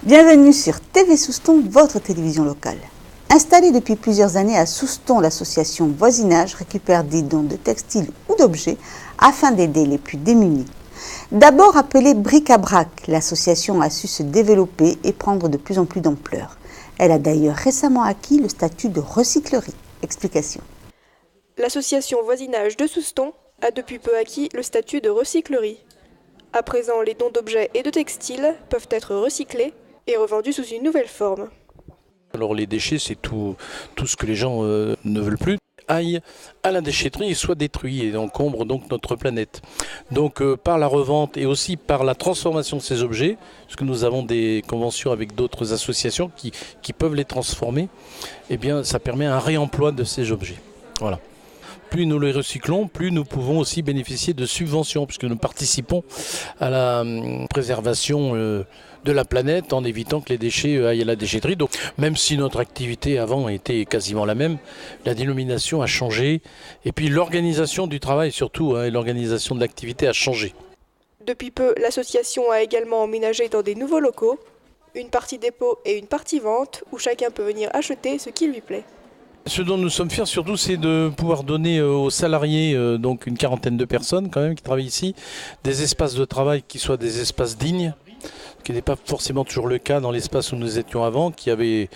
Bienvenue sur TV Souston, votre télévision locale. Installée depuis plusieurs années à Souston, l'association Voisinage récupère des dons de textiles ou d'objets afin d'aider les plus démunis. D'abord appelée Bric à Brac, l'association a su se développer et prendre de plus en plus d'ampleur. Elle a d'ailleurs récemment acquis le statut de recyclerie. Explication. L'association Voisinage de Souston a depuis peu acquis le statut de recyclerie. À présent, les dons d'objets et de textiles peuvent être recyclés et revendus sous une nouvelle forme. Alors les déchets, c'est tout ce que les gens ne veulent plus aille à la déchetterie et soit détruit et encombre donc notre planète. Donc par la revente et aussi par la transformation de ces objets, parce que nous avons des conventions avec d'autres associations qui peuvent les transformer, eh bien ça permet un réemploi de ces objets. Voilà. Plus nous les recyclons, plus nous pouvons aussi bénéficier de subventions, puisque nous participons à la préservation de la planète en évitant que les déchets aillent à la déchetterie. Donc, même si notre activité avant était quasiment la même, la dénomination a changé. Et puis l'organisation du travail surtout, et l'organisation de l'activité a changé. Depuis peu, l'association a également emménagé dans des nouveaux locaux, une partie dépôt et une partie vente, où chacun peut venir acheter ce qui lui plaît. Ce dont nous sommes fiers surtout, c'est de pouvoir donner aux salariés, donc une quarantaine de personnes quand même qui travaillent ici, des espaces de travail qui soient des espaces dignes, ce qui n'est pas forcément toujours le cas dans l'espace où nous étions avant, qui avait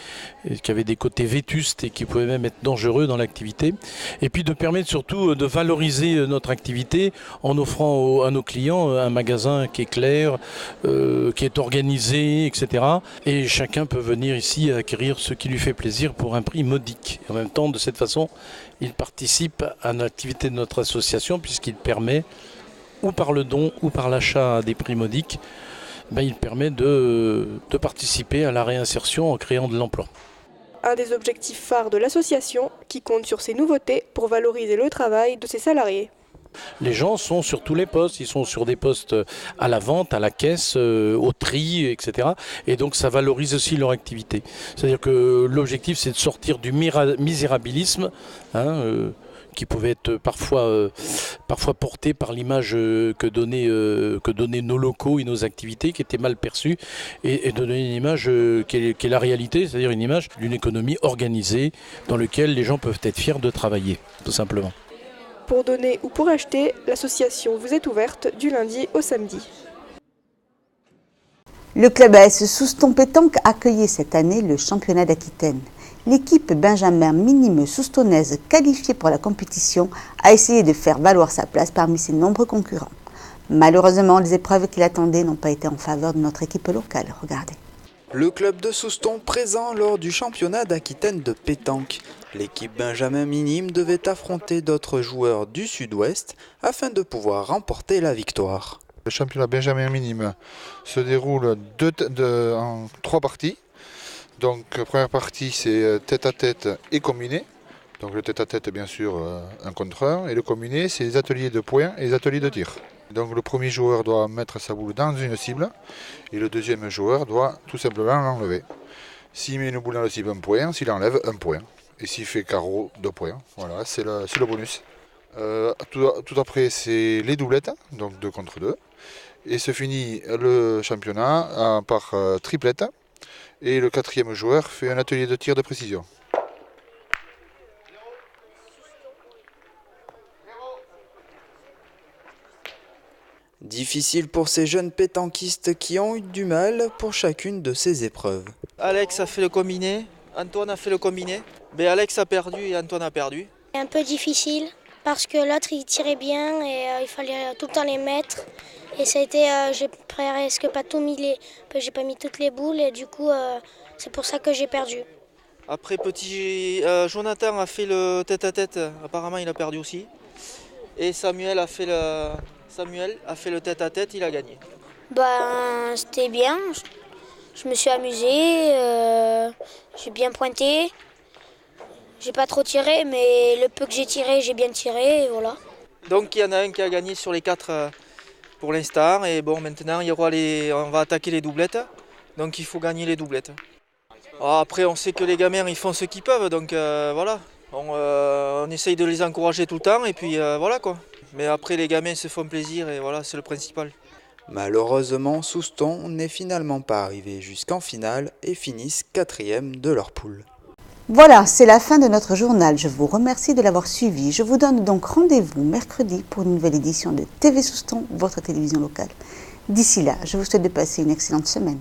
des côtés vétustes et qui pouvaient même être dangereux dans l'activité. Et puis de permettre surtout de valoriser notre activité en offrant à nos clients un magasin qui est clair, qui est organisé, etc. Et chacun peut venir ici acquérir ce qui lui fait plaisir pour un prix modique. Et en même temps, de cette façon, il participe à l'activité de notre association puisqu'il permet, ou par le don ou par l'achat à des prix modiques, il permet de participer à la réinsertion en créant de l'emploi. Un des objectifs phares de l'association qui compte sur ces nouveautés pour valoriser le travail de ses salariés. Les gens sont sur tous les postes, ils sont sur des postes à la vente, à la caisse, au tri, etc. Et donc ça valorise aussi leur activité. C'est-à-dire que l'objectif c'est de sortir du misérabilisme, qui pouvait être parfois porté par l'image que donnaient nos locaux et nos activités, qui étaient mal perçues, et donner une image qui est la réalité, c'est-à-dire une image d'une économie organisée dans laquelle les gens peuvent être fiers de travailler, tout simplement. Pour donner ou pour acheter, l'association vous est ouverte du lundi au samedi. Le club AS Souston Pétanque accueillait cette année le championnat d'Aquitaine. L'équipe Benjamin minime soustonnaise qualifiée pour la compétition a essayé de faire valoir sa place parmi ses nombreux concurrents. Malheureusement, les épreuves qui l'attendaient n'ont pas été en faveur de notre équipe locale. Regardez. Le club de Souston présent lors du championnat d'Aquitaine de pétanque. L'équipe Benjamin minime devait affronter d'autres joueurs du sud-ouest afin de pouvoir remporter la victoire. Le championnat Benjamin minime se déroule en 3 parties. Donc première partie c'est tête à tête et combiné. Donc le tête à tête bien sûr 1 contre 1 et le combiné c'est les ateliers de points et les ateliers de tir. Donc le premier joueur doit mettre sa boule dans une cible et le deuxième joueur doit tout simplement l'enlever. S'il met une boule dans la cible 1 point, s'il enlève 1 point. Et s'il fait carreau 2 points. Voilà, c'est le bonus. Tout après c'est les doublettes, donc 2 contre 2. Et se finit le championnat par triplette. Et le 4e joueur fait un atelier de tir de précision. Difficile pour ces jeunes pétanquistes qui ont eu du mal pour chacune de ces épreuves. Alex a fait le combiné, Antoine a fait le combiné. Mais Alex a perdu et Antoine a perdu. C'est un peu difficile parce que l'autre il tirait bien et il fallait tout le temps les mettre. Et ça a été, j'ai presque pas tout mis j'ai pas mis toutes les boules et du coup c'est pour ça que j'ai perdu. Après Jonathan a fait le tête-à-tête, apparemment il a perdu aussi. Et Samuel a fait le tête-à-tête, il a gagné. C'était bien, je me suis amusée, j'ai bien pointé. J'ai pas trop tiré mais le peu que j'ai tiré, j'ai bien tiré et voilà. Donc il y en a un qui a gagné sur les 4 pour l'instant et bon maintenant on va attaquer les doublettes. Donc il faut gagner les doublettes. Après on sait que les gamins ils font ce qu'ils peuvent donc voilà. On essaye de les encourager tout le temps et puis voilà quoi. Mais après les gamins se font plaisir et voilà c'est le principal. Malheureusement, Souston n'est finalement pas arrivé jusqu'en finale et finissent 4e de leur poule. Voilà, c'est la fin de notre journal. Je vous remercie de l'avoir suivi. Je vous donne donc rendez-vous mercredi pour une nouvelle édition de TV Souston, votre télévision locale. D'ici là, je vous souhaite de passer une excellente semaine.